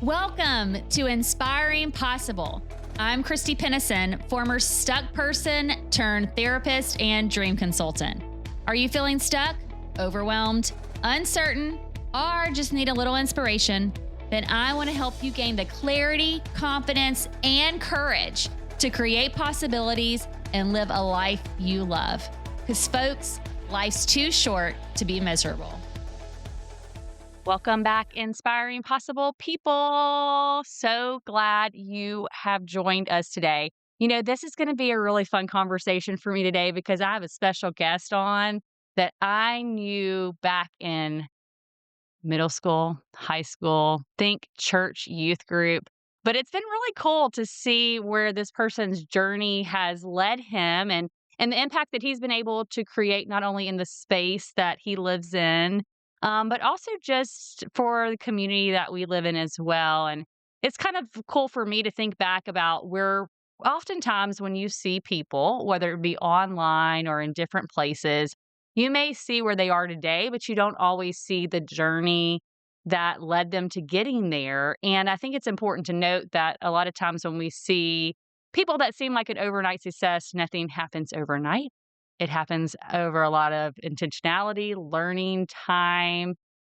Welcome to Inspiring Possible. I'm Christy Pennison, former stuck person turned therapist and dream consultant. Are you feeling stuck, overwhelmed, uncertain, or just need a little inspiration? Then I want to help you gain the clarity, confidence, and courage to create possibilities and live a life you love. Because folks, life's too short to be miserable. Welcome back, Inspiring Possible people. So glad you have joined us today. You know, this is going to be a really fun conversation for me today because I have a special guest on that I knew back in middle school, high school, think church youth group. But it's been really cool to see where this person's journey has led him and the impact that he's been able to create not only in the space that he lives in, but also just for the community that we live in as well. And it's kind of cool for me to think back about where oftentimes when you see people, whether it be online or in different places, you may see where they are today, but you don't always see the journey that led them to getting there. And I think it's important to note that a lot of times when we see people that seem like an overnight success, nothing happens overnight. It happens over a lot of intentionality, learning, time.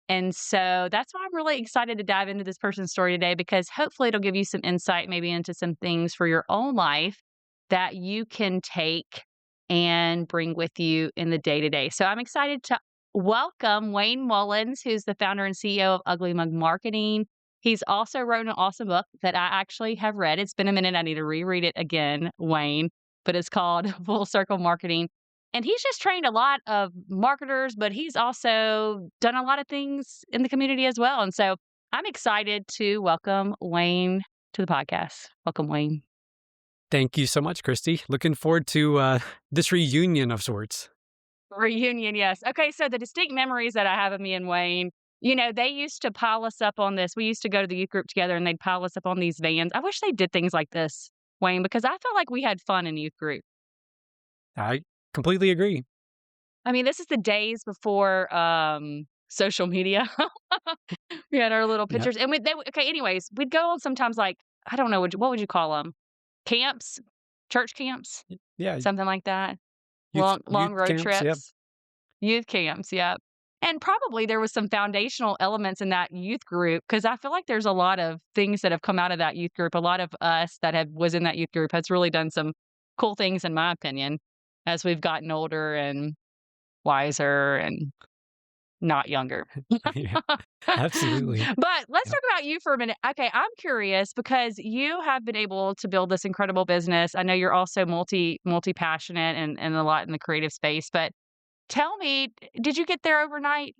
And so that's why I'm really excited to dive into this person's story today, because hopefully it'll give you some insight maybe into some things for your own life that you can take and bring with you in the day-to-day. So I'm excited to welcome Wayne Mullins, who's the founder and CEO of Ugly Mug Marketing. He's also wrote an awesome book that I actually have read. It's been a minute. I need to reread it again, Wayne, but it's called Full Circle Marketing. And he's just trained a lot of marketers, but he's also done a lot of things in the community as well. And so I'm excited to welcome Wayne to the podcast. Welcome, Wayne. Thank you so much, Christy. Looking forward to this reunion of sorts. Reunion, yes. Okay, so the distinct memories that I have of me and Wayne, you know, they used to pile us up on this. We used to go to the youth group together and they'd pile us up on these vans. I wish they did things like this, Wayne, because I felt like we had fun in youth group. I completely agree. I mean, this is the days before social media. We had our little Yeah. pictures. And anyways, we'd go on sometimes like, I don't know, what would you call them? Camps? Church camps? Yeah. Something like that. Youth Long road camps, trips. yep. Youth camps, yep. And probably there was some foundational elements in that youth group because I feel like there's a lot of things that have come out of that youth group. A lot of us that was in that youth group has really done some cool things, in my opinion, as we've gotten older and wiser and not younger. Yeah, absolutely. But let's Yeah. talk about you for a minute. Okay, I'm curious because you have been able to build this incredible business. I know you're also multi-passionate and a lot in the creative space, but tell me, did you get there overnight?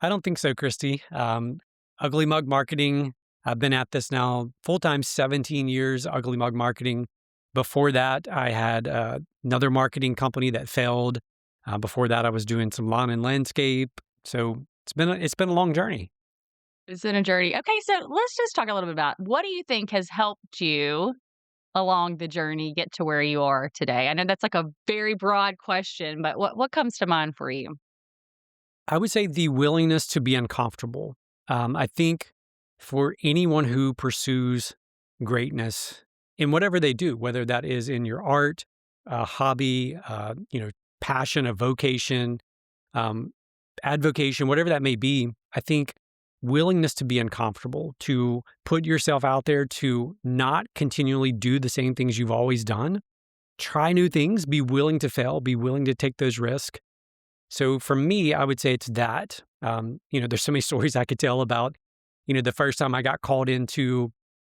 I don't think so, Christy. Ugly Mug Marketing, I've been at this now full-time 17 years, Ugly Mug Marketing. Before that, I had another marketing company that failed. Before that, I was doing some lawn and landscape. So it's been a long journey. It's been a journey. Okay, so let's just talk a little bit about what do you think has helped you along the journey get to where you are today? I know that's like a very broad question, but what comes to mind for you? I would say the willingness to be uncomfortable. I think for anyone who pursues greatness in whatever they do, whether that is in your art, hobby, passion, a vocation, advocation, whatever that may be, I think willingness to be uncomfortable, to put yourself out there, to not continually do the same things you've always done, try new things, be willing to fail, be willing to take those risks. So for me, I would say it's that. There's so many stories I could tell about, the first time I got called in to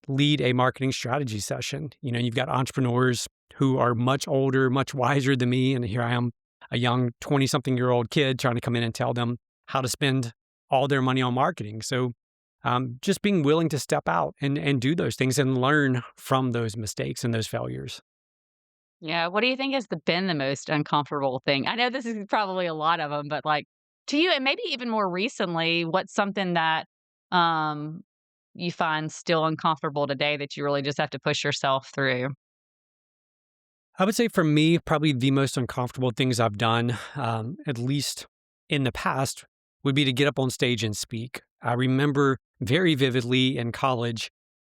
lead a marketing strategy session. You've got entrepreneurs who are much older, much wiser than me. And here I am, a young 20-something-year-old kid trying to come in and tell them how to spend all their money on marketing. So just being willing to step out and do those things and learn from those mistakes and those failures. Yeah, what do you think has been the most uncomfortable thing? I know this is probably a lot of them, but like to you, and maybe even more recently, what's something that you find still uncomfortable today that you really just have to push yourself through? I would say for me, probably the most uncomfortable things I've done, at least in the past, would be to get up on stage and speak. I remember very vividly in college,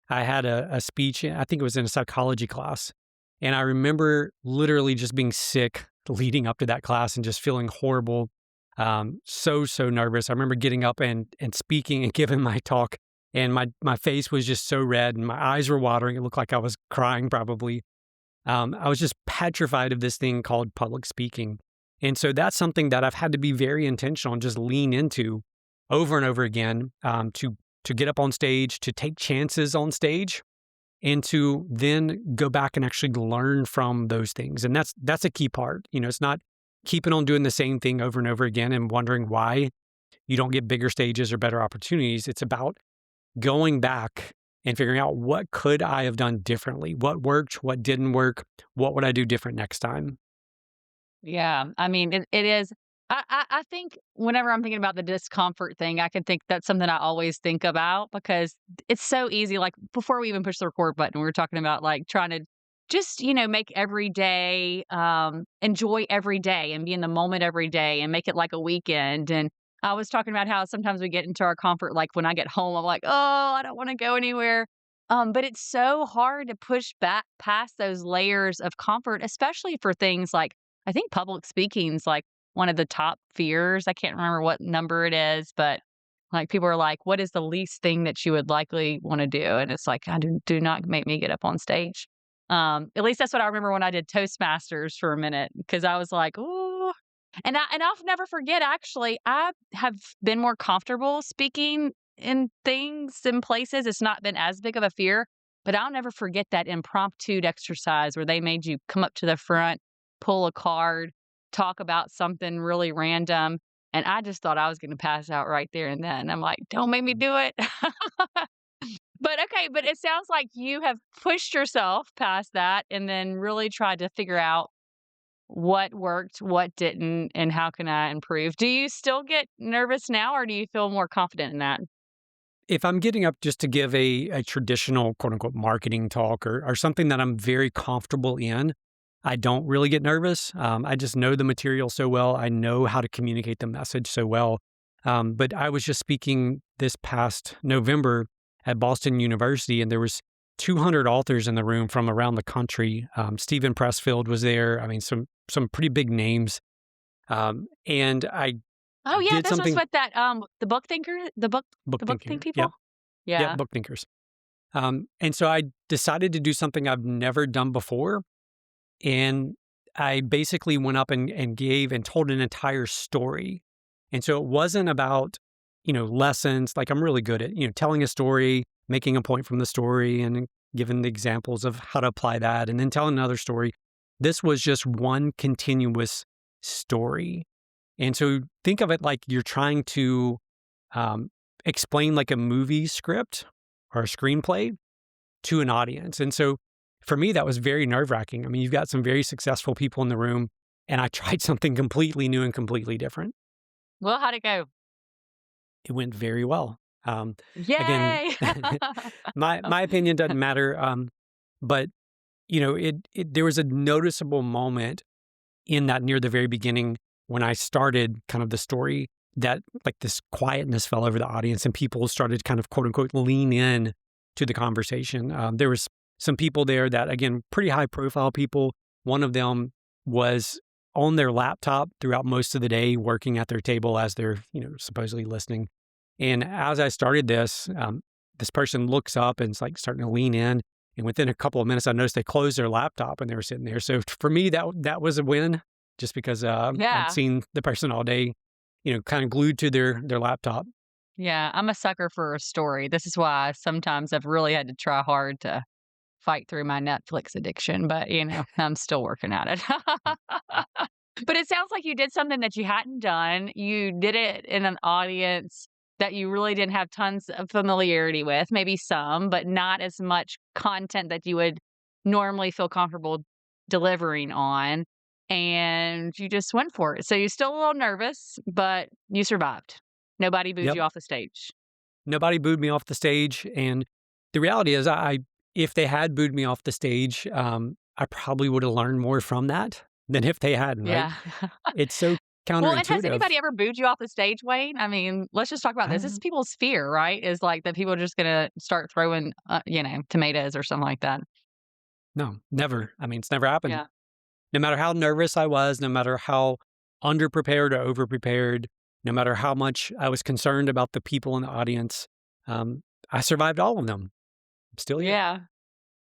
I had a speech, I think it was in a psychology class. And I remember literally just being sick leading up to that class and just feeling horrible. So nervous. I remember getting up and speaking and giving my talk, and my face was just so red and my eyes were watering. It looked like I was crying probably. I was just petrified of this thing called public speaking. And so that's something that I've had to be very intentional and just lean into over and over again, to get up on stage, to take chances on stage, and to then go back and actually learn from those things. And that's a key part. It's not keeping on doing the same thing over and over again and wondering why you don't get bigger stages or better opportunities. It's about going back and figuring out, what could I have done differently? What worked? What didn't work? What would I do different next time? Yeah, I mean, it is. I think whenever I'm thinking about the discomfort thing, I can think that's something I always think about because it's so easy. Like before we even push the record button, we were talking about like trying to just make every day, enjoy every day, and be in the moment every day, and make it like a weekend. And I was talking about how sometimes we get into our comfort, like when I get home, I'm like, oh, I don't want to go anywhere. But it's so hard to push back past those layers of comfort, especially for things like I think public speaking's like one of the top fears. I can't remember what number it is, but like people are like, what is the least thing that you would likely want to do? And it's like, I do not make me get up on stage. At least that's what I remember when I did Toastmasters for a minute because I was like, ooh. And I'll never forget actually, I have been more comfortable speaking in things and places. It's not been as big of a fear, but I'll never forget that impromptu exercise where they made you come up to the front, pull a card, talk about something really random. And I just thought I was going to pass out right there and then. I'm like, don't make me do it. But okay, but it sounds like you have pushed yourself past that and then really tried to figure out what worked, what didn't, and how can I improve. Do you still get nervous now or do you feel more confident in that? If I'm getting up just to give a traditional quote unquote marketing talk or something that I'm very comfortable in, I don't really get nervous. I just know the material so well. I know how to communicate the message so well. But I was just speaking this past November at Boston University, and there was 200 authors in the room from around the country. Stephen Pressfield was there. I mean, some pretty big names. And I Oh yeah, did this was something. what that the book thinker, Book the book think thinker. people? Yep. Yep. Yeah. Book thinkers. And so I decided to do something I've never done before. And I basically went up and gave and told an entire story. And so it wasn't about, lessons. Like I'm really good at, telling a story, making a point from the story and giving the examples of how to apply that and then telling another story. This was just one continuous story. And so think of it like you're trying to explain like a movie script or a screenplay to an audience. And so for me, that was very nerve wracking. I mean, you've got some very successful people in the room, and I tried something completely new and completely different. Well, how'd it go? It went very well. Again, Yay! my opinion doesn't matter. But there was a noticeable moment in that near the very beginning when I started kind of the story that like this quietness fell over the audience and people started kind of quote unquote lean in to the conversation. There was some people there that, again, pretty high profile people. One of them was on their laptop throughout most of the day, working at their table as they're, supposedly listening. And as I started this, this person looks up and is like starting to lean in. And within a couple of minutes, I noticed they closed their laptop and they were sitting there. So for me, that was a win, just because I'd Yeah. seen the person all day, kind of glued to their laptop. Yeah, I'm a sucker for a story. This is why sometimes I've really had to try hard to fight through my Netflix addiction, but, I'm still working at it. But it sounds like you did something that you hadn't done. You did it in an audience that you really didn't have tons of familiarity with, maybe some, but not as much content that you would normally feel comfortable delivering on, and you just went for it. So you're still a little nervous, but you survived. Nobody booed Yep. you off the stage. Nobody booed me off the stage. And the reality is, if they had booed me off the stage, I probably would have learned more from that than if they hadn't, right? Yeah. It's so Well, and has counterintuitive. anybody ever booed you off the stage, Wayne? I mean, let's just talk about this. This is Uh, people's fear, right? Is like that people are just gonna start throwing, tomatoes or something like that. no, never. I mean, it's never happened. Yeah. No matter how nervous I was, no matter how underprepared or overprepared, no matter how much I was concerned about the people in the audience, um, I survived all of them. I'm still here. Yeah.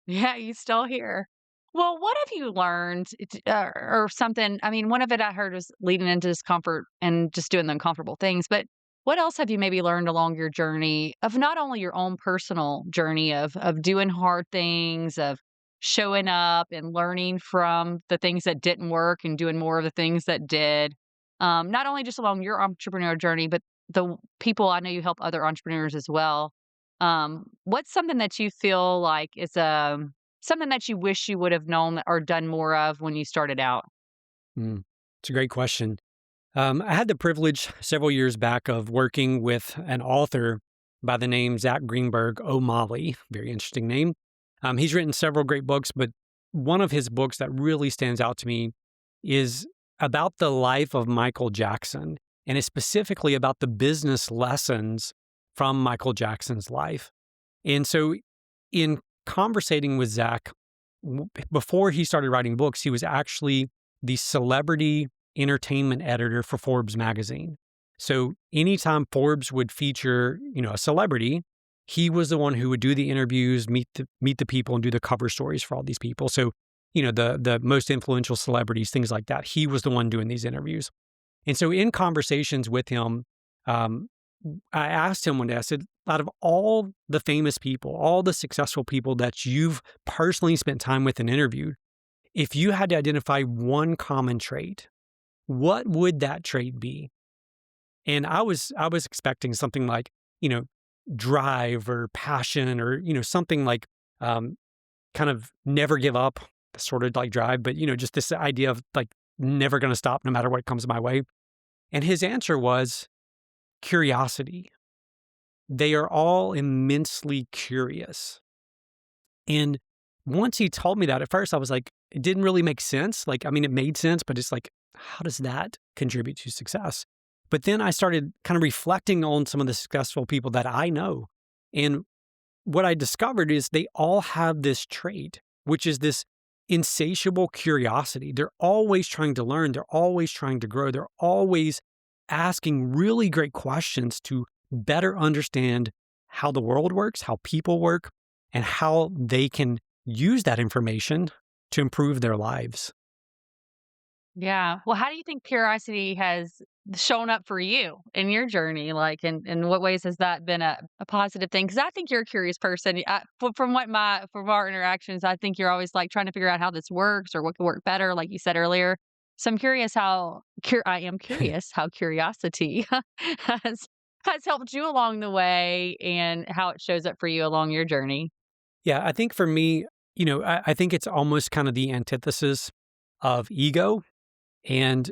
Yeah, you still here. Well, what have you learned or something? I mean, one of it I heard was leading into discomfort and just doing the uncomfortable things. But what else have you maybe learned along your journey of not only your own personal journey of doing hard things, of showing up and learning from the things that didn't work and doing more of the things that did? Not only just along your entrepreneurial journey, but the people I know you help other entrepreneurs as well. What's something that you feel like is something that you wish you would have known or done more of when you started out? Mm, it's a great question. I had the privilege several years back of working with an author by the name Zach Greenberg O'Malley. Very interesting name. He's written several great books, but one of his books that really stands out to me is about the life of Michael Jackson, and it's specifically about the business lessons from Michael Jackson's life. And so, in conversating with Zach, before he started writing books, he was actually the celebrity entertainment editor for Forbes magazine. So anytime Forbes would feature, a celebrity, he was the one who would do the interviews, meet the people, and do the cover stories for all these people. So, the most influential celebrities, things like that. He was the one doing these interviews. And so in conversations with him, um, I asked him one day, I said, out of all the famous people, all the successful people that you've personally spent time with and interviewed, if you had to identify one common trait, what would that trait be? And I was expecting something like, you know, drive or passion or, something like um, kind of never give up, sort of like drive, but just this idea of like never going to stop no matter what comes my way. And his answer was curiosity. They are all immensely curious. And once he told me that, at first I was like, it didn't really make sense. Like, I mean, it made sense, but it's like, how does that contribute to success? But then I started kind of reflecting on some of the successful people that I know. And what I discovered is they all have this trait, which is this insatiable curiosity. They're always trying to learn, they're always trying to grow, they're always asking really great questions to better understand how the world works, how people work, and how they can use that information to improve their lives. Yeah. Well, how do you think curiosity has shown up for you in your journey? Like, in what ways has that been a positive thing? Because I think you're a curious person. From our interactions, I think you're always like trying to figure out how this works or what could work better, like you said earlier. So I'm curious I am curious how curiosity has has helped you along the way and how it shows up for you along your journey. Yeah, I think for me, I think it's almost kind of the antithesis of ego. And,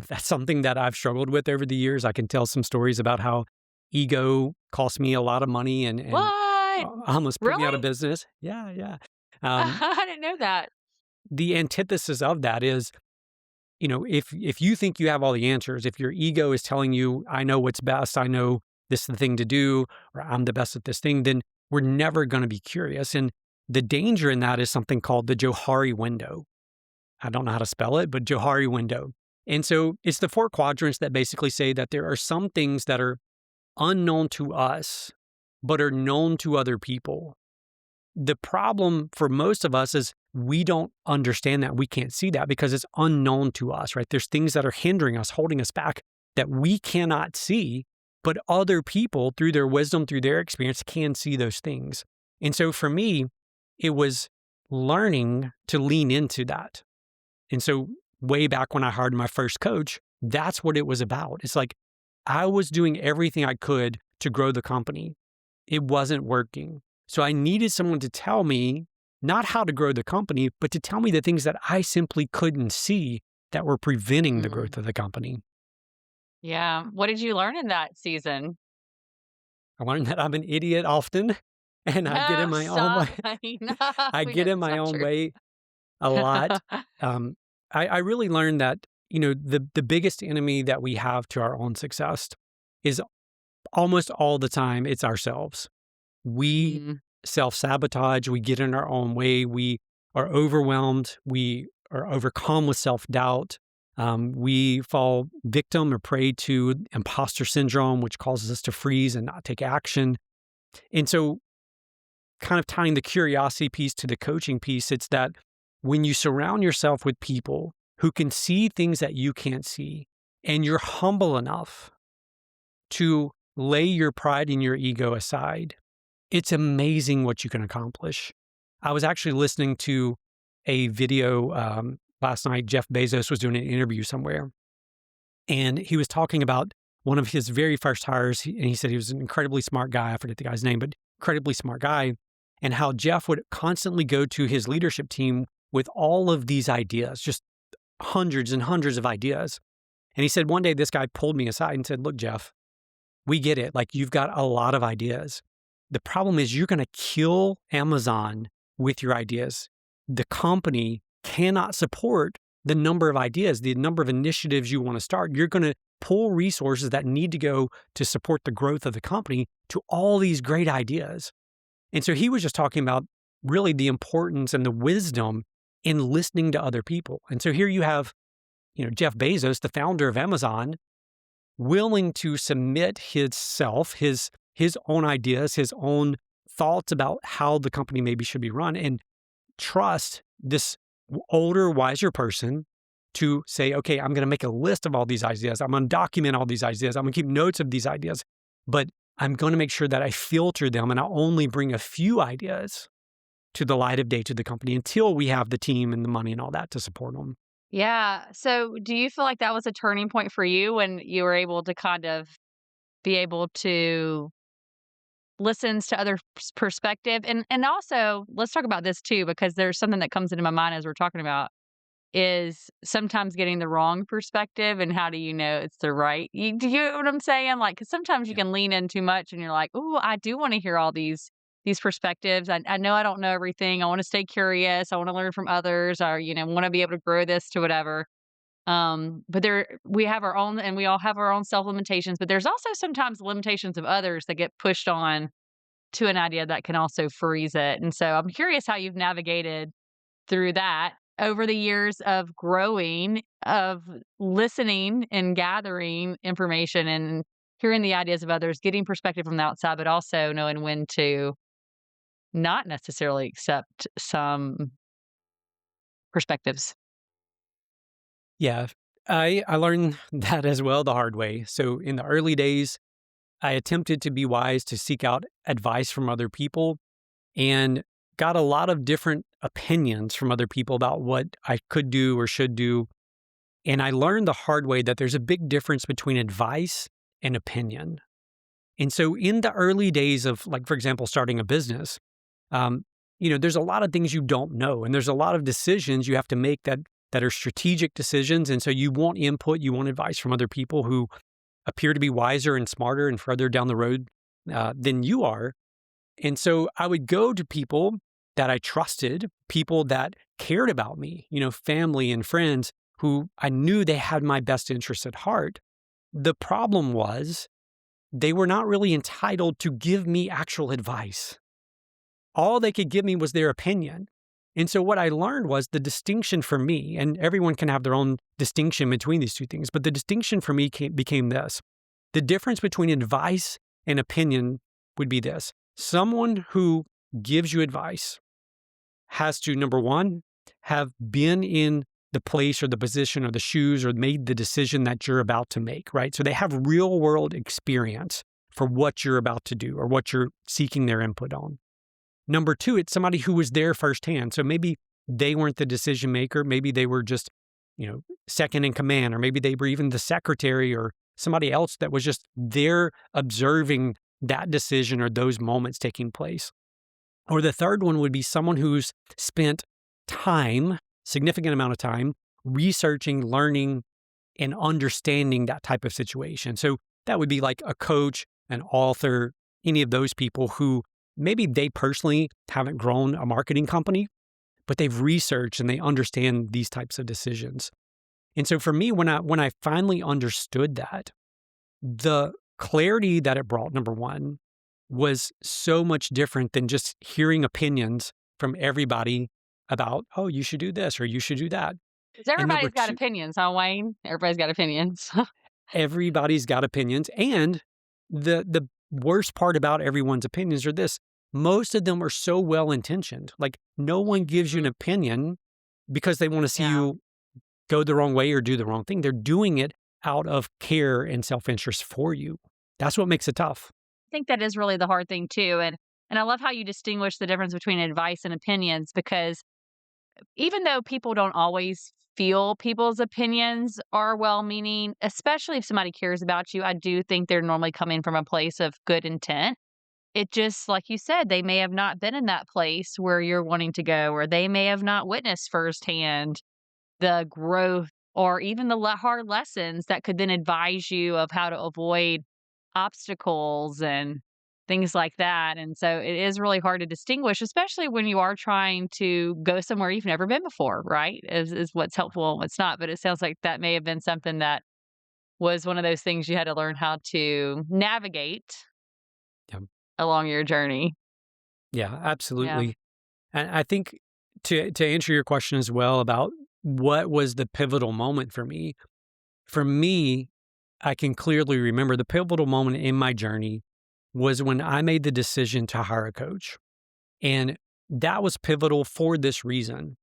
that's something that I've struggled with over the years. I can tell some stories about how ego cost me a lot of money and What? almost put me out of Really? business. Yeah, yeah. Um, I didn't know that. the antithesis of that is, if you think you have all the answers, if your ego is telling you, I know what's best, I know this is the thing to do, or I'm the best at this thing, then we're never going to be curious. And the danger in that is something called the Johari window. I don't know how to spell it, but Johari window. And so it's the four quadrants that basically say that there are some things that are unknown to us, but are known to other people. The problem for most of us is we don't understand that. We can't see that because it's unknown to us, right? There's things that are hindering us, holding us back that we cannot see, but other people, through their wisdom, through their experience, can see those things. And so for me, it was learning to lean into that. And so way back when I hired my first coach, that's what it was about. It's like I was doing everything I could to grow the company. It wasn't working. So I needed someone to tell me not how to grow the company, but to tell me the things that I simply couldn't see that were preventing the Mm. growth of the company. Yeah. What did you learn in that season? I learned that I'm an idiot often and I get in No, my own way. stop. No, I we get know in that's my not own true. way a lot. Um, I really learned that, the biggest enemy that we have to our own success is almost all the time it's ourselves. We Mhm. self-sabotage, we get in our own way, we are overwhelmed, we are overcome with self-doubt. We fall victim or prey to imposter syndrome, which causes us to freeze and not take action. And so, kind of tying the curiosity piece to the coaching piece, it's that when you surround yourself with people who can see things that you can't see, and you're humble enough to lay your pride and your ego aside, it's amazing what you can accomplish. I was actually listening to a video last night. Jeff Bezos was doing an interview somewhere, and he was talking about one of his very first hires. And he said he was an incredibly smart guy. I forget the guy's name, but incredibly smart guy. And how Jeff would constantly go to his leadership team with all of these ideas, just hundreds and hundreds of ideas. And he said one day this guy pulled me aside and said, "Look, Jeff, we get it. Like, you've got a lot of ideas. The problem is you're going to kill Amazon with your ideas. The company cannot support the number of ideas, the number of initiatives you want to start. You're going to pull resources that need to go to support the growth of the company to all these great ideas." And so he was just talking about really the importance and the wisdom in listening to other people. And so here you have, Jeff Bezos, the founder of Amazon, willing to submit his own ideas, his own thoughts about how the company maybe should be run, and trust this older, wiser person to say, okay, I'm going to make a list of all these ideas. I'm going to document all these ideas. I'm going to keep notes of these ideas, but I'm going to make sure that I filter them and I only bring a few ideas to the light of day to the company until we have the team and the money and all that to support them. Yeah. So do you feel like that was a turning point for you when you were able to kind of be able to listen to other perspective? And also, let's talk about this too, because there's something that comes into my mind as we're talking about is sometimes getting the wrong perspective, and how do you know it's the right? Do you know what I'm saying? Like, 'cause sometimes you Yeah. can lean in too much and you're like, "Ooh, I do wanna hear all these perspectives. I know I don't know everything. I wanna stay curious. I wanna learn from others or, wanna be able to grow this to whatever." But we have our own and we all have our own self limitations, but there's also sometimes limitations of others that get pushed on to an idea that can also freeze it. And so I'm curious how you've navigated through that over the years of growing, of listening and gathering information and hearing the ideas of others, getting perspective from the outside, but also knowing when to not necessarily accept some perspectives. Yeah. I learned that as well the hard way. So in the early days, I attempted to be wise, to seek out advice from other people, and got a lot of different opinions from other people about what I could do or should do. And I learned the hard way that there's a big difference between advice and opinion. And so in the early days of, like, for example, starting a business, um, there's a lot of things you don't know, and there's a lot of decisions you have to make that are strategic decisions. And so you want input, you want advice from other people who appear to be wiser and smarter and further down the road than you are. And so I would go to people that I trusted, people that cared about me, family and friends who I knew they had my best interests at heart. The problem was they were not really entitled to give me actual advice. All they could give me was their opinion. And so what I learned was the distinction for me, and everyone can have their own distinction between these two things, but the distinction for me became this. The difference between advice and opinion would be this. Someone who gives you advice has to, number one, have been in the place or the position or the shoes or made the decision that you're about to make, right? So they have real world experience for what you're about to do or what you're seeking their input on. Number two, it's somebody who was there firsthand. So maybe they weren't the decision maker. Maybe they were just, second in command, or maybe they were even the secretary or somebody else that was just there observing that decision or those moments taking place. Or the third one would be someone who's spent time, significant amount of time, researching, learning, and understanding that type of situation. So that would be like a coach, an author, any of those people who maybe they personally haven't grown a marketing company, but they've researched and they understand these types of decisions. And so for me, when I finally understood that, the clarity that it brought, number one, was so much different than just hearing opinions from everybody about, oh, you should do this or you should do that. 'Cause And number everybody's got two, opinions, huh, Wayne? Everybody's got opinions. everybody's got opinions. And the worst part about everyone's opinions are this: most of them are so well intentioned. Like no one gives you an Mhm. opinion because they want to see Yeah. you go the wrong way or do the wrong thing. They're doing it out of care and self-interest for you. That's what makes it tough. I think that is really the hard thing too, and I love how you distinguish the difference between advice and opinions because even though people don't always feel people's opinions are well-meaning, especially if somebody cares about you, I do think they're normally coming from a place of good intent. It just like you said, they may have not been in that place where you're wanting to go, or they may have not witnessed firsthand the growth or even the hard lessons that could then advise you of how to avoid obstacles and things like that. And so it is really hard to distinguish, especially when you are trying to go somewhere you've never been before, right? Is what's helpful and what's not. But it sounds like that may have been something that was one of those things you had to learn how to navigate Yeah. along your journey. Yeah, Yeah. absolutely. And I think to answer your question as well about what was the pivotal moment for me, I can clearly remember the pivotal moment in my journey was when I made the decision to hire a coach. And that was pivotal for this reason.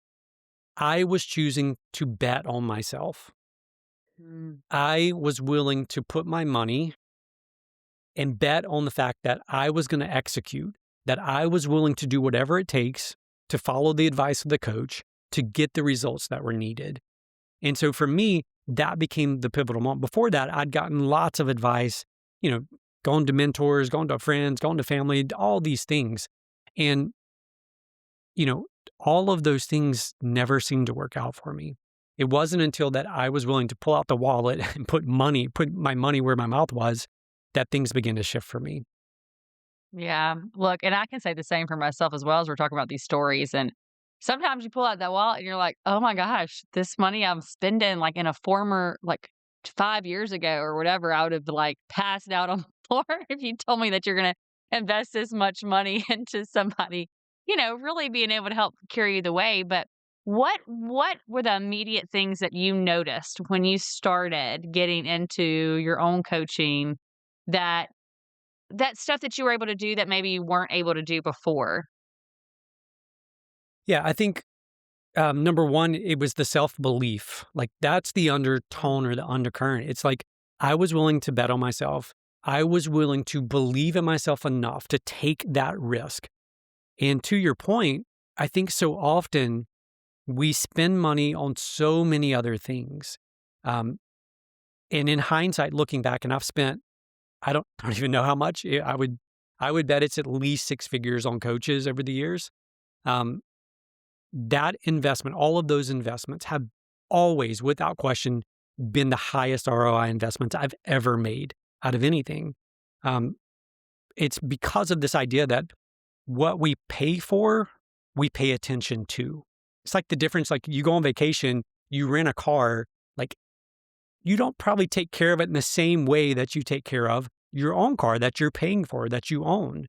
I was choosing to bet on myself. Mm. I was willing to put my money and bet on the fact that I was going to execute, that I was willing to do whatever it takes to follow the advice of the coach to get the results that were needed. And so for me, that became the pivotal moment. Before that, I'd gotten lots of advice, you know, gone to mentors, gone to friends, gone to family, all these things. And, you know, all of those things never seemed to work out for me. It wasn't until that I was willing to pull out the wallet and put my money where my mouth was, that things began to shift for me. Yeah. Look, and I can say the same for myself as well as we're talking about these stories. And sometimes you pull out that wallet and you're like, oh my gosh, this money I'm spending like in a former, like 5 years ago or whatever, I would have like passed out on the floor if you told me that you're going to invest this much money into somebody, really being able to help carry you the way. But what were the immediate things that you noticed when you started getting into your own coaching that that stuff that you were able to do that maybe you weren't able to do before? Yeah, I think number one, it was the self belief. Like that's the Mm. undertone or the undercurrent. It's like I was willing to bet on myself. I was willing to believe in myself enough to take that risk. And to your point, I think so often we spend money on so many other things. Um, and in hindsight, looking back, and I've spent, I don't even know how much. I would bet it's at least six figures on coaches over the years. Um, that investment, all of those investments have always, without question, been the highest ROI investments I've ever made out of anything. Um, it's because of this idea that what we pay for, we pay attention to. It's like the difference, like you go on vacation, you rent a car, like you don't probably take care of it in the same way that you take care of your own car that you're paying for, that you own.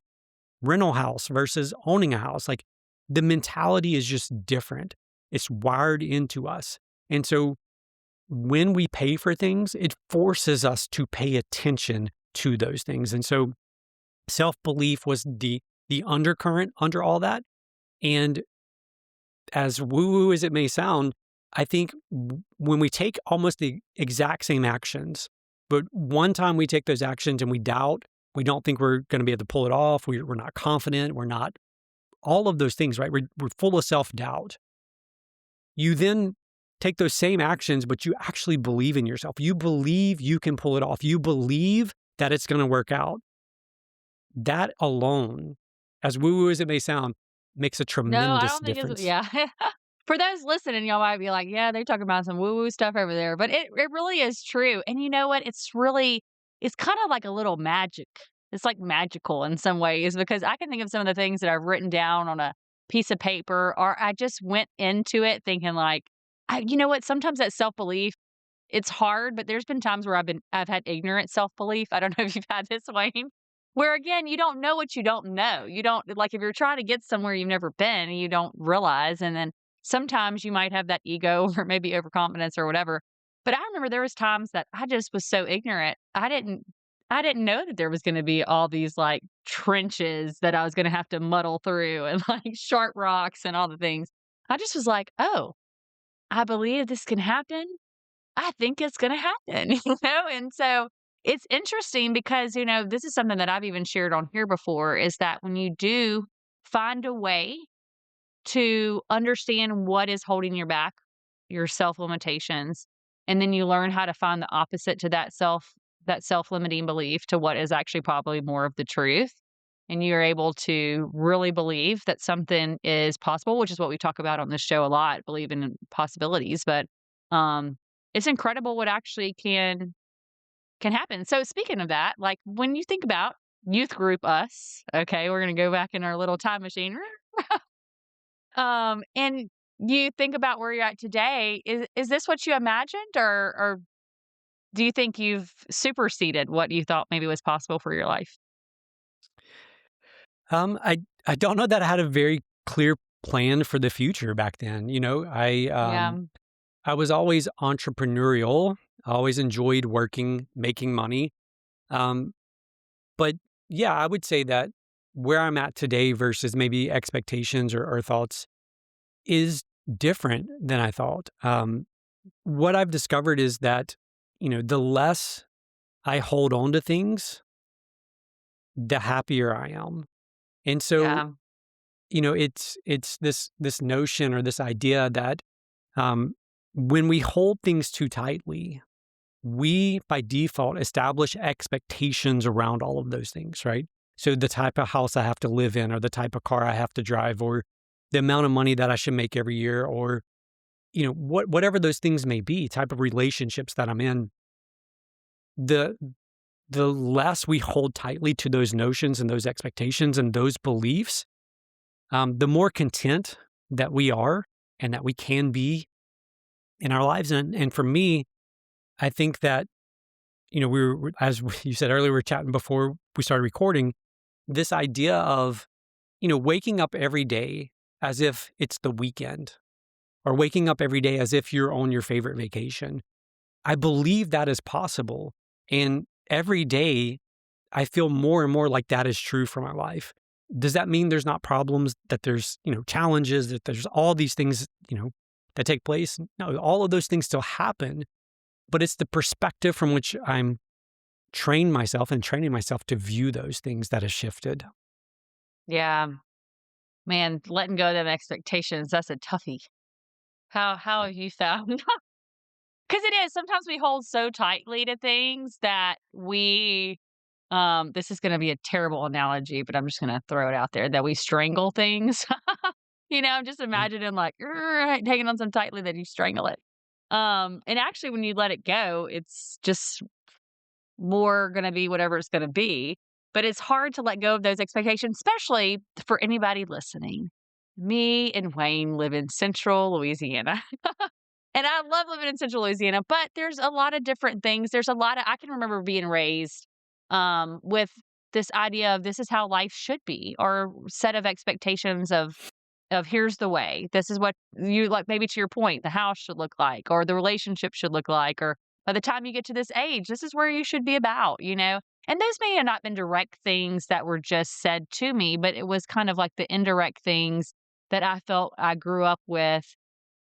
Rental house versus owning a house. Like the mentality is just different. It's wired into us. And so when we pay for things, it forces us to pay attention to those things. And so self-belief was the undercurrent under all that. And as woo-woo as it may sound, I think when we take almost the exact same actions, but one time we take those actions and we doubt, we don't think we're going to be able to pull it off. We're not confident. We're not all of those things, right? We're full of self-doubt. You then take those same actions, but you actually believe in yourself. You believe you can pull it off. You believe that it's going to work out. That alone, as woo-woo as it may sound, makes a No, I tremendous don't think it's difference. yeah. For those listening, y'all might be like, "Yeah, they're talking about some woo-woo stuff over there," but it really is true, and you know what? It's kinda like a little magic. It's, like, magical in some ways because I can think of some of the things that I've written down on a piece of paper, or I just went into it thinking like, I you know what? Sometimes that self-belief it's hard, but there's been times where I've had ignorant self-belief. I don't know if you've had this, Wayne, where again, you don't know what you don't know. You don't like if you're trying to get somewhere you've never been and you don't realize, and then sometimes you might have that ego or maybe overconfidence or whatever. But I remember there was times that I just was so ignorant. I didn't know that there was gonna be all these, like, trenches that I was gonna have to muddle through and, like, sharp rocks and all the things. I just was like, "Oh, I believe this can happen. I think it's gonna happen," And so it's interesting because, this is something that I've even shared on here before, is that when you do find a way to understand what is holding you back, your self limitations, and then you learn how to find the opposite to that self-limiting belief to what is actually probably more of the truth. And you're able to really believe that something is possible, which is what we talk about on this show a lot, believing in possibilities. But um it's incredible what actually can happen. So speaking of that, like when you think about youth group us, okay, we're gonna go back in our little time machine. And you think about where you're at today, is this what you imagined, or do you think you've superseded what you thought maybe was possible for your life? I don't know that I had a very clear plan for the future back then. Yeah, I was always entrepreneurial. I always enjoyed working, making money. Um, but yeah, I would say that where I'm at today versus maybe expectations or thoughts is different than I thought. What I've discovered is that, the less I hold on to things, the happier I am. And so, yeah, it's this notion or this idea that um, when we hold things too tightly, we by default establish expectations around all of those things, right? So the type of house I have to live in, or the type of car I have to drive, or the amount of money that I should make every year, or whatever those things may be, type of relationships that I'm in, the the less we hold tightly to those notions and those expectations and those beliefs, the more content that we are and that we can be in our lives. And for me, I think that, as you said earlier, we were chatting before we started recording, this idea of, waking up every day as if it's the weekend, or waking up every day as if you're on your favorite vacation. I believe that is possible. And every day I feel more and more like that is true for my life. Does that mean there's not problems, that there's, challenges, that there's all these things, that take place? No, all of those things still happen, but it's the perspective from which I'm training myself to view those things that has shifted. yeah. Man, letting go of them expectations, that's a toughie. How have you found? Because it is, sometimes we hold so tightly to things that this is gonna be a terrible analogy, but I'm just gonna throw it out there, that we strangle things. Just Mm. imagining like, hanging on so tightly that you strangle it. And actually when you let it go, it's just more gonna be whatever it's gonna be. But it's hard to let go of those expectations, especially for anybody listening. Me and Wayne live in Central Louisiana. And I love living in Central Louisiana, but there's a lot of different things. There's a lot of I can remember being raised, with this idea of this is how life should be, or set of expectations of here's the way. This is what you like, maybe to your point, the house should look like, or the relationship should look like, or by the time you get to this age, this is where you should be about. And those may have not been direct things that were just said to me, but it was kind of like the indirect things that I felt I grew up with.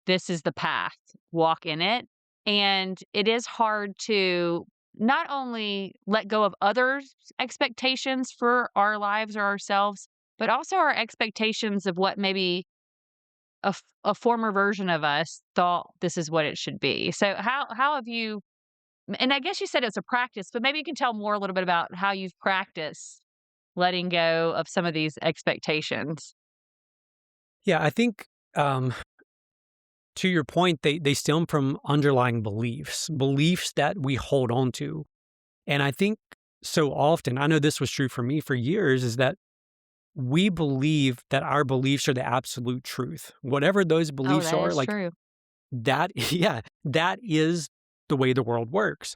This is the path, walk in it. And it is hard to not only let go of others' expectations for our lives or ourselves, but also our expectations of what maybe a former version of us thought this is what it should be. So how have you, and I guess you said it's a practice, but maybe you can tell more a little bit about how you've practiced letting go of some of these expectations. Yeah, I think, to your point, they stem from underlying beliefs that we hold on to. And I think so often, I know this was true for me for years, is that we believe that our beliefs are the absolute truth. Whatever those Oh, beliefs that are, is like true. that, yeah, that is the way the world works.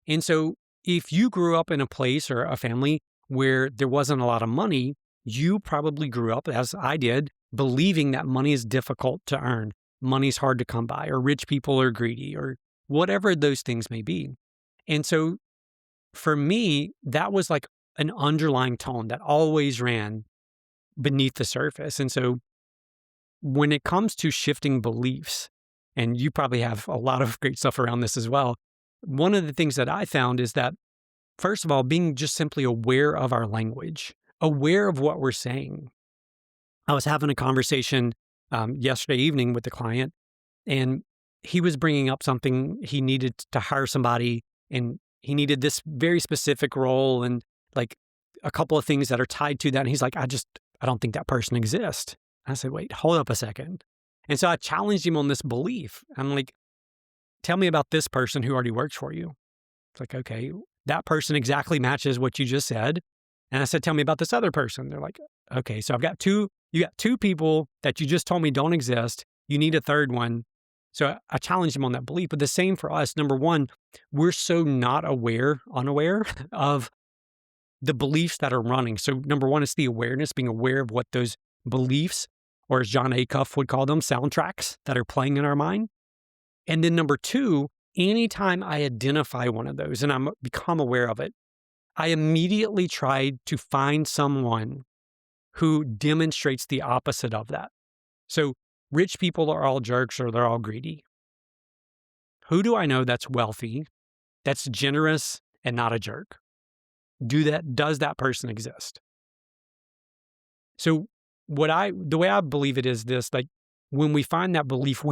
And so if you grew up in a place or a family where there wasn't a lot of money, you probably grew up, as I did, believing that money is difficult to earn, money's hard to come by, or rich people are greedy, or whatever those things may be. And so for me, that was like an underlying tone that always ran beneath the surface. And so when it comes to shifting beliefs, and you probably have a lot of great stuff around this as well, one of the things that I found is that, first of all, being just simply aware of our language, aware of what we're saying. I was having a conversation yesterday evening with the client, and he was bringing up something. He needed to hire somebody, and he needed this very specific role and like a couple of things that are tied to that. And he's like, I don't think that person exists. I said, wait, hold up a second. And so I challenged him on this belief. I'm like, tell me about this person who already works for you. It's like, okay, that person exactly matches what you just said. And I said, tell me about this other person. They're like, okay, so you got two people that you just told me don't exist. You need a third one. So I challenged him on that belief. But the same for us. Number one, we're so not unaware of the beliefs that are running. So number one is the awareness, being aware of what those beliefs, or as John Acuff would call them, soundtracks that are playing in our mind. And then number two, anytime I identify one of those and I'm become aware of it, I immediately tried to find someone who demonstrates the opposite of that. So rich people are all jerks or they're all greedy. Who do I know that's wealthy, that's generous and not a jerk? Does that person exist? So the way I believe it is this, like when we find that belief,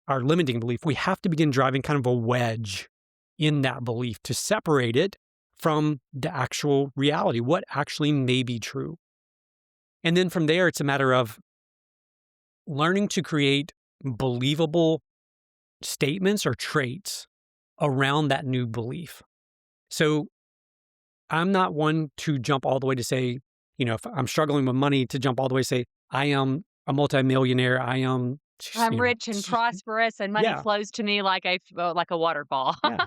our limiting belief, we have to begin driving kind of a wedge in that belief to separate it from the actual reality, what actually may be true. And then from there, it's a matter of learning to create believable statements or traits around that new belief. So I'm not one to jump all the way to say, if I'm struggling with money, to jump all the way to say, I am a multimillionaire, I'm rich and prosperous and money flows to me like a waterfall. Yeah.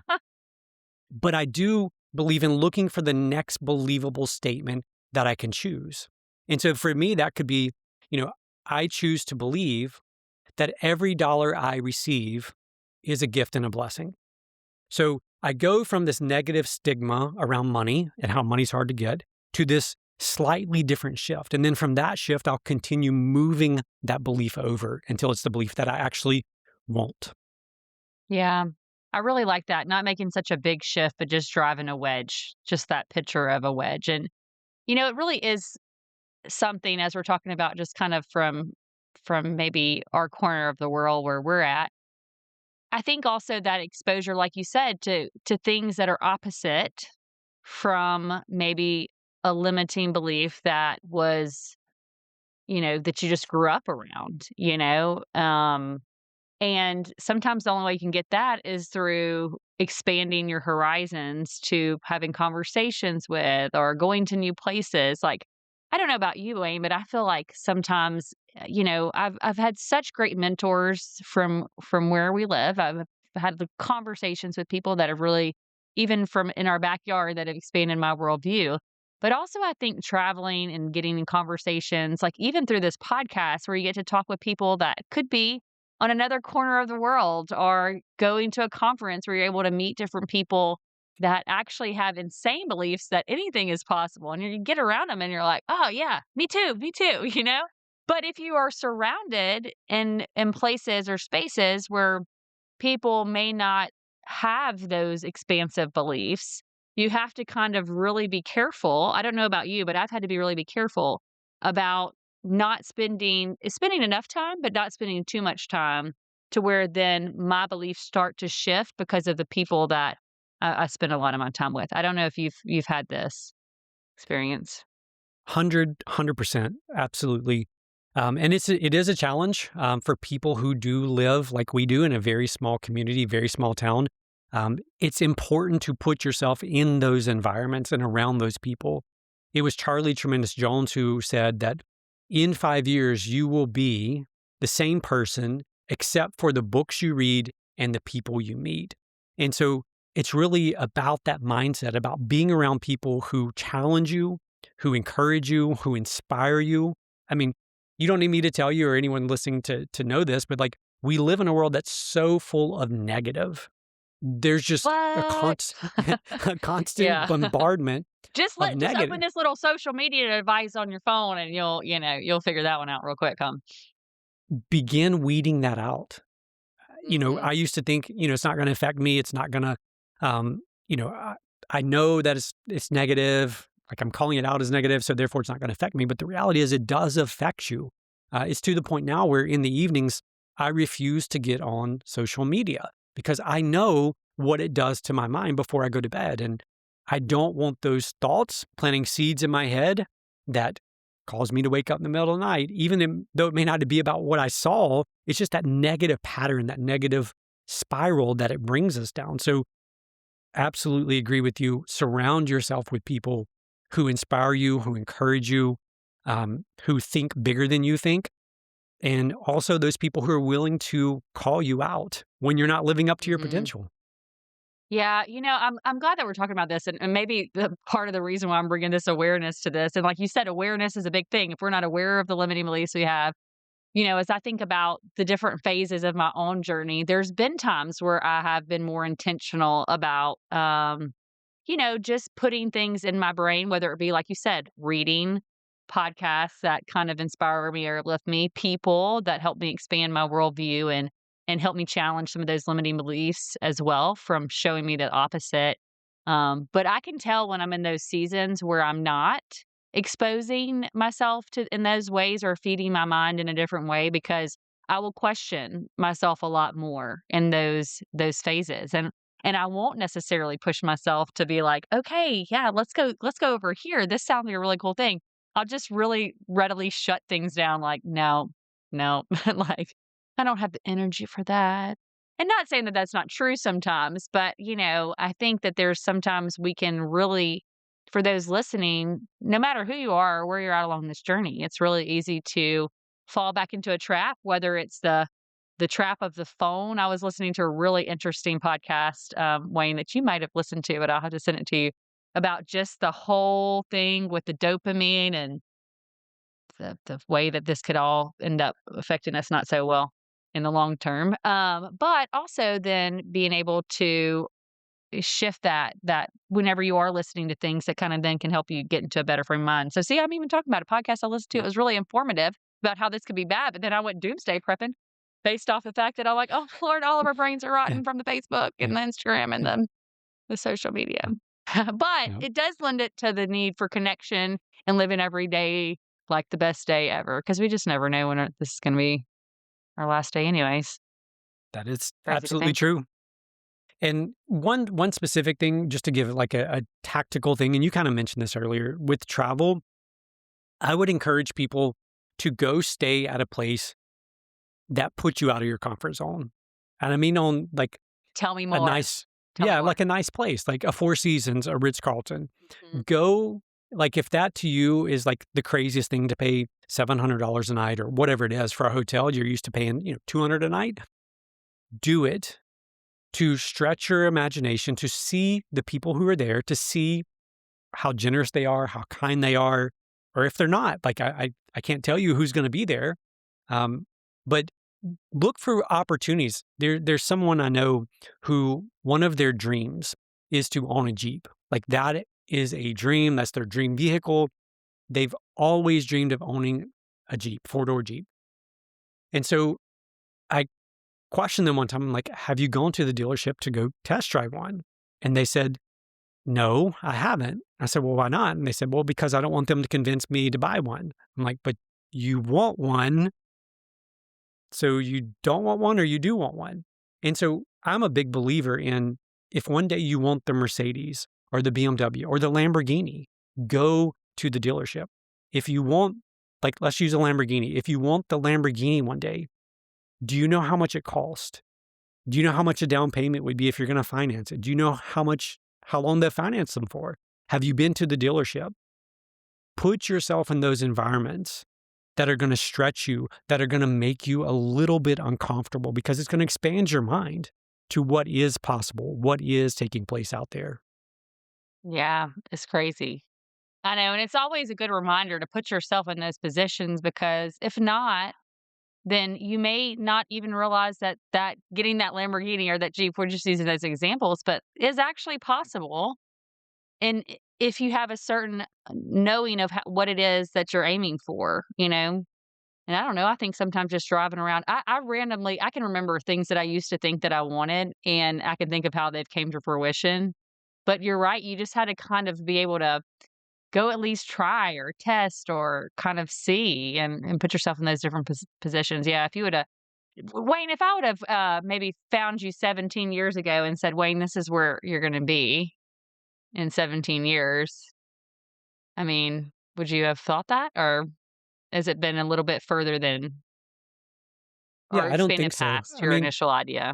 But I do believe in looking for the next believable statement that I can choose. And so for me, that could be, I choose to believe that every dollar I receive is a gift and a blessing. So I go from this negative stigma around money and how money's hard to get to this slightly different shift. And then from that shift, I'll continue moving that belief over until it's the belief that I actually want. Yeah, I really like that. Not making such a big shift, but just driving a wedge, just that picture of a wedge. And, it really is something, as we're talking about, just kind of from maybe our corner of the world where we're at. I think also that exposure, like you said, to things that are opposite from maybe a limiting belief that was, that you just grew up around, and sometimes the only way you can get that is through expanding your horizons to having conversations with or going to new places. Like, I don't know about you, Wayne, but I feel like sometimes, I've had such great mentors from where we live. I've had the conversations with people that have really, even from in our backyard, that have expanded my worldview. But also, I think traveling and getting in conversations, like even through this podcast, where you get to talk with people that could be on another corner of the world, or going to a conference where you're able to meet different people that actually have insane beliefs that anything is possible. And you get around them and you're like, oh, yeah, me too, But if you are surrounded in places or spaces where people may not have those expansive beliefs, you have to kind of really be careful. I don't know about you, but I've had to be careful about not spending enough time, but not spending too much time to where then my beliefs start to shift because of the people that I spend a lot of my time with. I don't know if you've had this experience. 100%, absolutely. And it is a challenge for people who do live like we do in a very small community, very small town. It's important to put yourself in those environments and around those people. It was Charlie Tremendous Jones who said that in 5 years, you will be the same person except for the books you read and the people you meet. And so it's really about that mindset, about being around people who challenge you, who encourage you, who inspire you. I mean, you don't need me to tell you or anyone listening to know this, but like we live in a world that's so full of negative. There's just a What? a constant Yeah. bombardment of Just negative. open this little social media device on your phone and you'll figure that one out real quick, huh? Begin weeding that out. Mhm. I used to think, it's not going to affect me. It's not going to, um, you know, I know that it's negative. Like I'm calling it out as negative, so therefore it's not going to affect me. But the reality is, it does affect you. It's to the point now where in the evenings I refuse to get on social media because I know what it does to my mind before I go to bed, and I don't want those thoughts planting seeds in my head that cause me to wake up in the middle of the night, though it may not be about what I saw. It's just that negative pattern, that negative spiral that it brings us down. So, absolutely agree with you. Surround yourself with people who inspire you, who encourage you, who think bigger than you think, and also those people who are willing to call you out when you're not living up to your Mhm. potential. Yeah, I'm glad that we're talking about this, and maybe the part of the reason why I'm bringing this awareness to this, and like you said, awareness is a big thing. If we're not aware of the limiting beliefs we have, as I think about the different phases of my own journey, there's been times where I have been more intentional about, just putting things in my brain, whether it be, like you said, reading podcasts that kind of inspire me or uplift me, people that help me expand my worldview and help me challenge some of those limiting beliefs as well from showing me the opposite. But I can tell when I'm in those seasons where I'm not exposing myself to in those ways or feeding my mind in a different way because I will question myself a lot more in those phases. And I won't necessarily push myself to be like, "Okay, yeah, let's go over here. This sounds like a really cool thing." I'll just really readily shut things down like, "No, no." Like, I don't have the energy for that. And not saying that that's not true sometimes, but, I think that there's sometimes we can really for those listening, no matter who you are or where you're at along this journey, it's really easy to fall back into a trap, whether it's the trap of the phone. I was listening to a really interesting podcast, Wayne, that you might have listened to, but I'll have to send it to you about just the whole thing with the dopamine and the way that this could all end up affecting us not so well in the long term. But also then being able to shift that whenever you are listening to things that kind of then can help you get into a better frame of mind. So see, I'm even talking about a podcast I listened to. It was really informative about how this could be bad, but then I went doomsday prepping based off the fact that I'm like, oh Lord, all of our brains are Yeah, rotten from the Facebook and yeah, the Instagram and yeah, the social media. But yeah. it does lend it to the need for connection and living every day like the best day ever because we just never know when this is going to be our last day, anyways. That is Crazy to absolutely think. true. And one specific thing, just to give like a tactical thing, and you kind of mentioned this earlier with travel, I would encourage people to go stay at a place that puts you out of your comfort zone. And I mean on like Tell me a more. nice, Tell me yeah, more. like a nice place, like a Four Seasons, a Ritz Carlton. Mhm. Go, like if that to you is like the craziest thing to pay $700 a night or whatever it is for a hotel, you're used to paying, 200 a night. Do it to stretch your imagination, to see the people who are there, to see how generous they are, how kind they are, or if they're not. Like I can't tell you who's going to be there, um, but look for opportunities. There's someone I know who one of their dreams is to own a Jeep. Like that is a dream. That's their dream vehicle. They've always dreamed of owning a Jeep, four-door Jeep. And so I questioned them one time. I'm like, "Have you gone to the dealership to go test drive one?" And they said, "No, I haven't." I said, "Well, why not?" And they said, "Well, because I don't want them to convince me to buy one." I'm like, "But you want one, so you don't want one or you do want one?" And so I'm a big believer in if one day you want the Mercedes or the BMW or the Lamborghini, go to the dealership. If you want, like, let's use a Lamborghini. If you want the Lamborghini one day, do you know how much it cost? Do you know how much a down payment would be if you're going to finance it? Do you know how long they finance them for? Have you been to the dealership? Put yourself in those environments that are going to stretch you, that are going to make you a little bit uncomfortable because it's going to expand your mind. to what is possible, what is taking place out there. Yeah, it's crazy. I know, and it's always a good reminder to put yourself in those positions because if not, then you may not even realize that getting that Lamborghini or that Jeep, we're just using those examples, but is actually possible. And if you have a certain knowing of what it is that you're aiming for, and I don't know, I think sometimes just driving around, I randomly, I can remember things that I used to think that I wanted, and I can think of how they've came to fruition. But you're right, you just had to kind of be able to go at least try or test or kind of see and put yourself in those different positions. Yeah, if you would have Wayne, if I would have, maybe found you 17 years ago and said, "Wayne, this is where you're gonna be in 17 years," I mean, would you have thought that, or has it been a little bit further than or Yeah, I don't expanded think so. past I your mean, initial idea?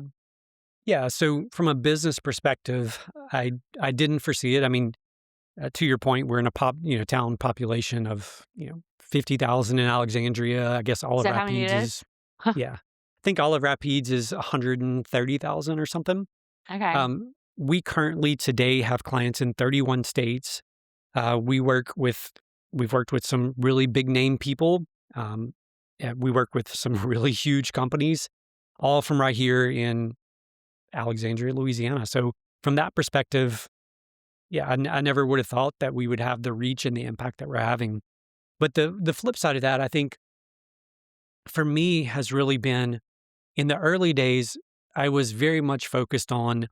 yeah, so from a business perspective, I didn't foresee it. I mean, to your point, we're in a town population of, 50,000 in Alexandria. I guess Is Olive that how many Rapides it is? is, yeah. I think Olive Rapides is 130,000 or something. Okay. We currently today have clients in 31 states. Uh, we work with, we've worked with some really big name people. Um, we work with some really huge companies, all from right here in Alexandria, Louisiana. So from that perspective, yeah, I never would have thought that we would have the reach and the impact that we're having. But the flip side of that, I think for me has really been in the early days, I was very much focused on,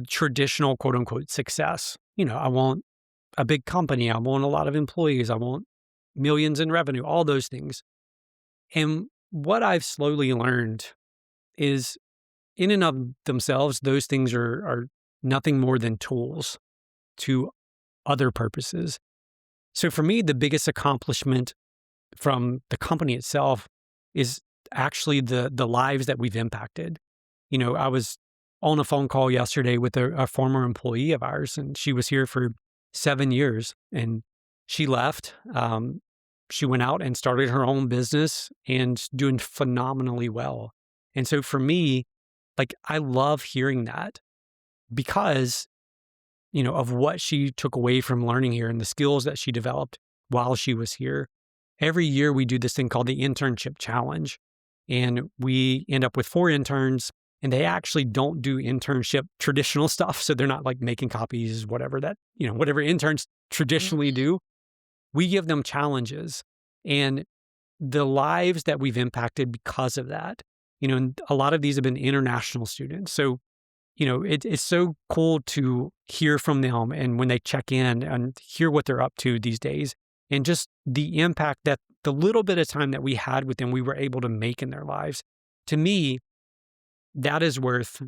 traditional quote unquote success. I want a big company, I want a lot of employees, I want millions in revenue, all those things. And what I've slowly learned is in and of themselves, those things are nothing more than tools to other purposes. So for me, the biggest accomplishment from the company itself is actually the lives that we've impacted. I was on a phone call yesterday with a former employee of ours, and she was here for 7 years, and she left. She went out and started her own business and doing phenomenally well. And so for me, like I love hearing that because of what she took away from learning here and the skills that she developed while she was here. Every year we do this thing called the internship challenge, and we end up with 4 interns, and they actually don't do internship traditional stuff. So they're not like making copies, whatever that, whatever interns traditionally Mhm. do. We give them challenges and the lives that we've impacted because of that. And a lot of these have been international students. So it's so cool to hear from them and when they check in and hear what they're up to these days and just the impact that the little bit of time that we had with them, we were able to make in their lives. To me, that is worth,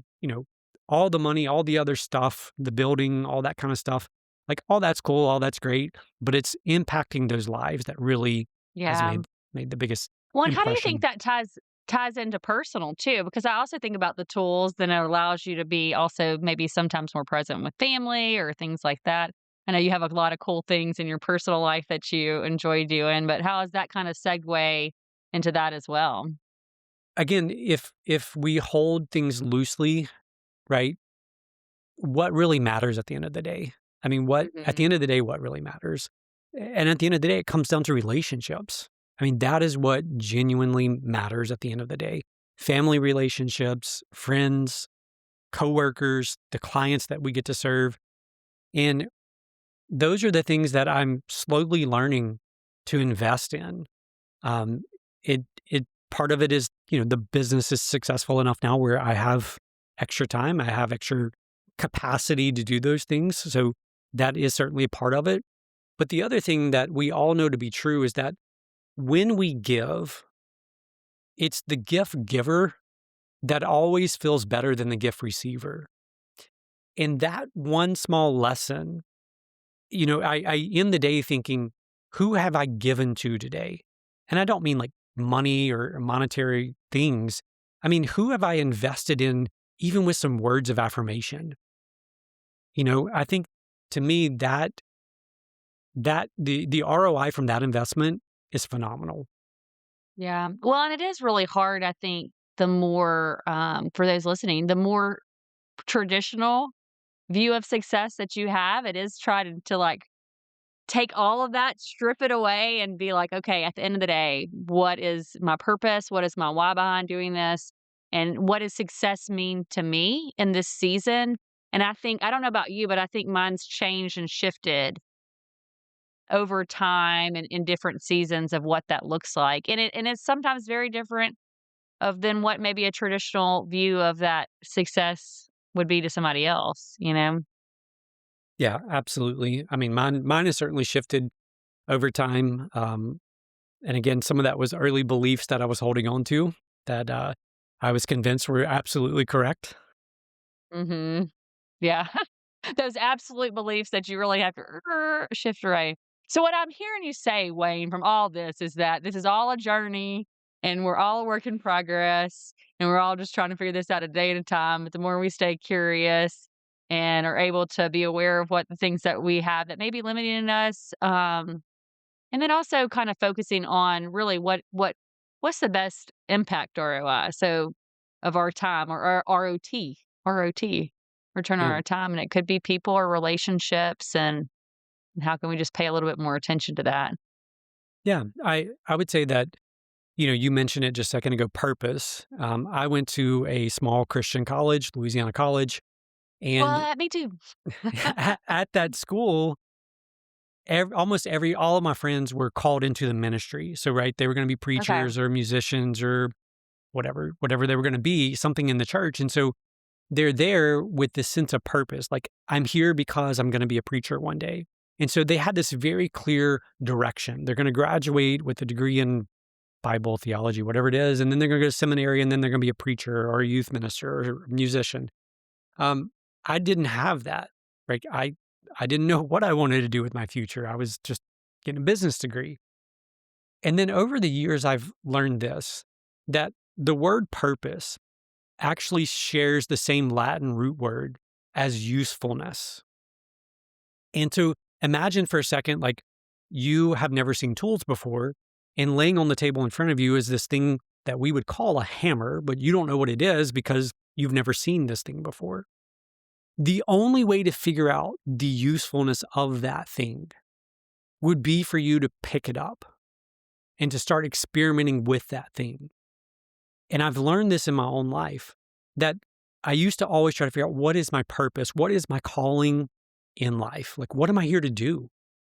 all the money, all the other stuff, the building, all that kind of stuff. Like all that's cool, all that's great, but it's impacting those lives that really has Yeah. made the biggest Well, and how do you think impression. that ties into personal too? Because I also think about the tools, then it allows you to be also maybe sometimes more present with family or things like that. I know you have a lot of cool things in your personal life that you enjoy doing, but how does that kind of segue into that as well? Again, if we hold things loosely, right? What really matters at the end of the day? I mean, what at the Mhm. end of the day, what really matters? And at the end of the day, it comes down to relationships. I mean, that is what genuinely matters at the end of the day. Family relationships, friends, coworkers, the clients that we get to serve. And those are the things that I'm slowly learning to invest in. Um, it part of it is, the business is successful enough now where I have extra time, I have extra capacity to do those things. So that is certainly a part of it. But the other thing that we all know to be true is that when we give, it's the gift giver that always feels better than the gift receiver. And that one small lesson, I end the day thinking, who have I given to today? And I don't mean like money or monetary things. I mean, who have I invested in, even with some words of affirmation? I think to me that the ROI from that investment is phenomenal. Yeah. Well, and it is really hard, I think. the more, for those listening, the more traditional view of success that you have, it is trying to like take all of that, strip it away, and be like, okay, at the end of the day, what is my purpose? What is my why behind doing this? And what does success mean to me in this season? And I think, I don't know about you, but I think mine's changed and shifted over time and in different seasons of what that looks like. And it's sometimes very different of than what maybe a traditional view of that success would be to somebody else, you know? Yeah, absolutely. I mean, mine has certainly shifted over time. And again, some of that was early beliefs that I was holding on to that I was convinced were absolutely correct. Mhm. Yeah. Those absolute beliefs that you really have to shift away. So what I'm hearing you say, Wayne, from all this is that this is all a journey and we're all a work in progress and we're all just trying to figure this out a day at a time. But the more we stay curious and are able to be aware of what the things that we have that may be limiting us, and then also kind of focusing on really what's the best impact ROI, so of our time or ROT, return on Yeah. our time, and it could be people or relationships, and how can we just pay a little bit more attention to that? Yeah. I would say that, you mentioned it just a second ago, purpose. I went to a small Christian college, Louisiana College, and What? Me too. at that school, all of my friends were called into the ministry. So, right, they were going to be Okay. preachers or musicians or whatever they were going to be, something in the church. And so they're there with this sense of purpose. Like, I'm here because I'm going to be a preacher one day. And so they had this very clear direction. They're going to graduate with a degree in Bible, theology, whatever it is. And then they're going to go to seminary and then they're going to be a preacher or a youth minister or a musician. Um, I didn't have that. Right. I didn't know what I wanted to do with my future. I was just getting a business degree. And then over the years, I've learned this, that the word purpose actually shares the same Latin root word as usefulness. And to imagine for a second, like you have never seen tools before, and laying on the table in front of you is this thing that we would call a hammer, but you don't know what it is because you've never seen this thing before. The only way to figure out the usefulness of that thing would be for you to pick it up and to start experimenting with that thing. And I've learned this in my own life that I used to always try to figure out what is my purpose? What is my calling in life? Like, what am I here to do?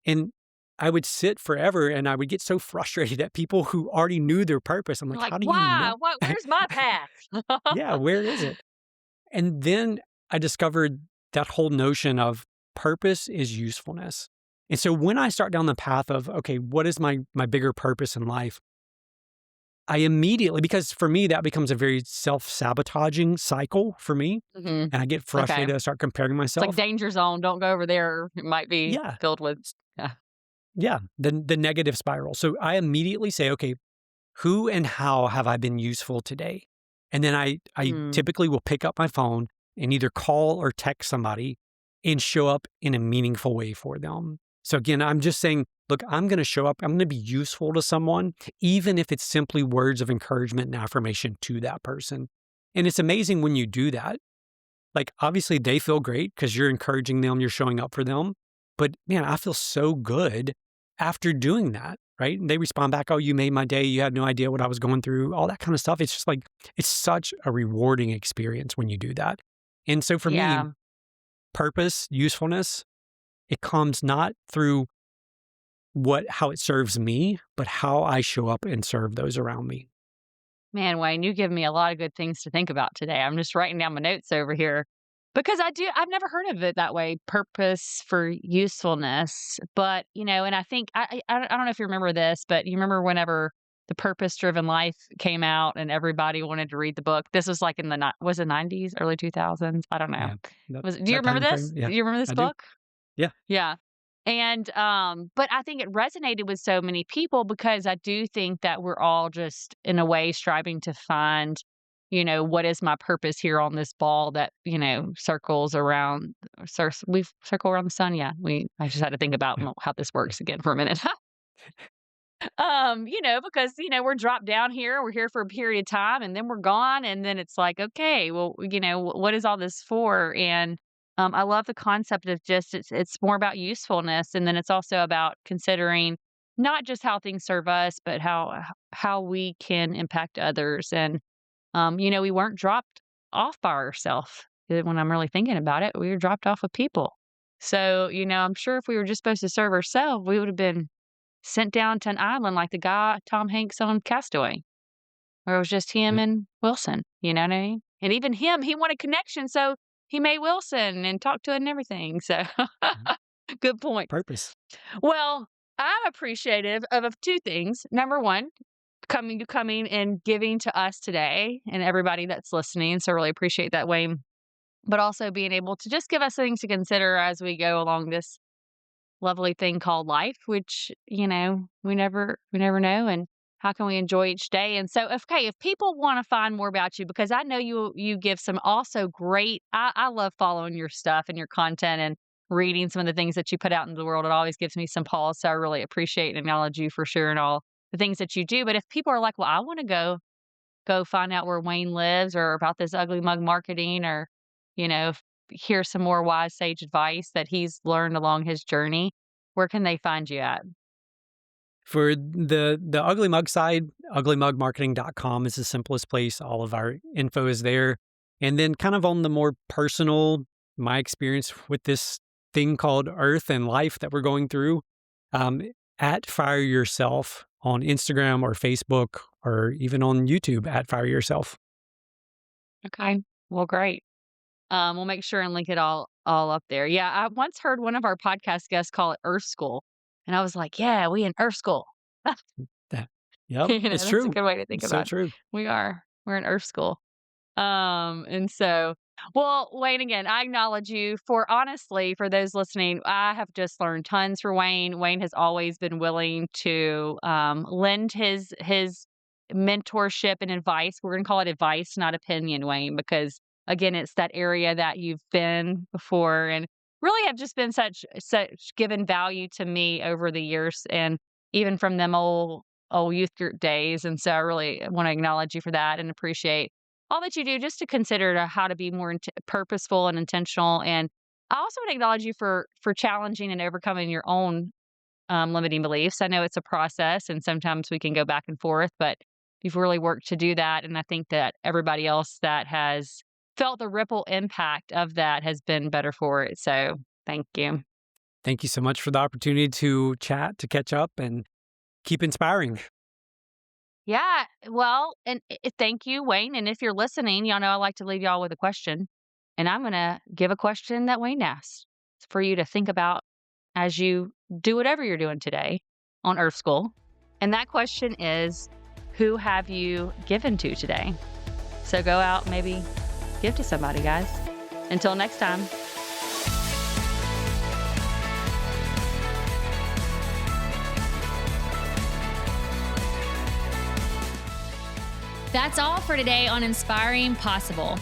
And I would sit forever and I would get so frustrated at people who already knew their purpose. I'm You're like, like, how do you "Why? know? Where's my path?" Yeah, where is it? And then I discovered that whole notion of purpose is usefulness. And so when I start down the path of, okay, what is my bigger purpose in life? I immediately, because for me, that becomes a very self-sabotaging cycle for me, Mhm. and I get Okay. frustrated, I start comparing It's like myself. danger zone, don't go over there, it might be Yeah, filled with yeah. yeah, the negative spiral. So I immediately say, "Okay, who and how have I been useful today?" And then I Mm. typically will pick up my phone and either call or text somebody and show up in a meaningful way for them. So again, I'm just saying, look, I'm gonna show up, I'm gonna be useful to someone, even if it's simply words of encouragement and affirmation to that person. And it's amazing when you do that. Like, obviously, they feel great because you're encouraging them, you're showing up for them. But man, I feel so good after doing that, right? And they respond back, "Oh, you made my day. You had no idea what I was going through," all that kind of stuff. It's just like, it's such a rewarding experience when you do that. And so for me, Yeah. purpose, usefulness, it comes not through how it serves me, but how I show up and serve those around me. Man, Wayne, you give me a lot of good things to think about today. I'm just writing down my notes over here because I've never heard of it that way, purpose for usefulness. But, and I think, I don't know if you remember this, but you remember whenever the Purpose Driven Life came out and everybody wanted to read the book. This was like in was it 90s, early 2000s? I don't know. Yeah, that Do you remember time this? frame. Yeah, Do you remember this I do. book? Yeah. Yeah. And, but I think it resonated with so many people because I do think that we're all just in a way striving to find, what is my purpose here on this ball that, circles around, we circle around the sun. Yeah. I just had to think about how this works again for a minute. Because, we're dropped down here, we're here for a period of time and then we're gone. And then it's like, okay, well, what is all this for? And I love the concept of just it's more about usefulness. And then it's also about considering not just how things serve us, but how we can impact others. And we weren't dropped off by ourselves. When I'm really thinking about it, we were dropped off with people. So, I'm sure if we were just supposed to serve ourselves, we would have been sent down to an island like the guy Tom Hanks on Castaway, where it was just him Yep. and Wilson, you know what I mean? And even him, he wanted connection, so he made Wilson and talked to it and everything. So Mhm. good point. Purpose. Well, I'm appreciative of two things. Number one, coming and giving to us today and everybody that's listening. So really appreciate that, Wayne. But also being able to just give us things to consider as we go along this lovely thing called life, which, we never know. And how can we enjoy each day? And so, if people want to find more about you, because I know you give some also great, I love following your stuff and your content and reading some of the things that you put out into the world. It always gives me some pause. So I really appreciate and acknowledge you for sharing all the things that you do. But if people are like, well, I want to go find out where Wayne lives or about this ugly mug marketing or, hear some more wise sage advice that he's learned along his journey, where can they find you at? For the Ugly Mug side, uglymugmarketing.com is the simplest place. All of our info is there. And then kind of on the more personal, my experience with this thing called Earth and life that we're going through, um, at Fire Yourself on Instagram or Facebook or even on YouTube at Fire Yourself. Okay. Well, great. We'll make sure and link it all up there. Yeah, I once heard one of our podcast guests call it Earth School, and I was like, "Yeah, we in Earth School." That- Yep, it's That's a true. good way to think It's so about it. true. We're in Earth School. And so, well, Wayne, again, I acknowledge you for honestly, for those listening, I have just learned tons for Wayne. Wayne has always been willing to lend his mentorship and advice. We're going to call it advice, not opinion, Wayne, because again, it's that area that you've been before and really have just been such given value to me over the years and even from them old youth group days. And so I really want to acknowledge you for that and appreciate all that you do just to consider how to be more purposeful and intentional. And I also want to acknowledge you for challenging and overcoming your own limiting beliefs. I know it's a process, and sometimes we can go back and forth, but you've really worked to do that. And I think that everybody else that has felt the ripple impact of that has been better for it. So thank you. Thank you so much for the opportunity to chat, to catch up, and keep inspiring. Yeah, well, and thank you, Wayne. And if you're listening, y'all know I like to leave y'all with a question. And I'm going to give a question that Wayne asked for you to think about as you do whatever you're doing today on Earth School. And that question is, who have you given to today? So go out, maybe give to somebody, guys. Until next time. That's all for today on Inspiring Possible.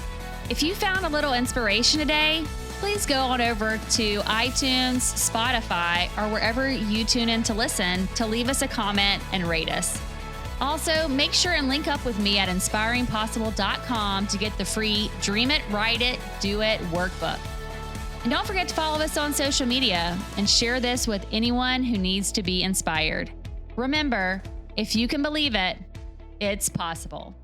If you found a little inspiration today, please go on over to iTunes, Spotify, or wherever you tune in to listen to leave us a comment and rate us. Also, make sure and link up with me at inspiringpossible.com to get the free Dream It, Write It, Do It workbook. And don't forget to follow us on social media and share this with anyone who needs to be inspired. Remember, if you can believe it, it's possible.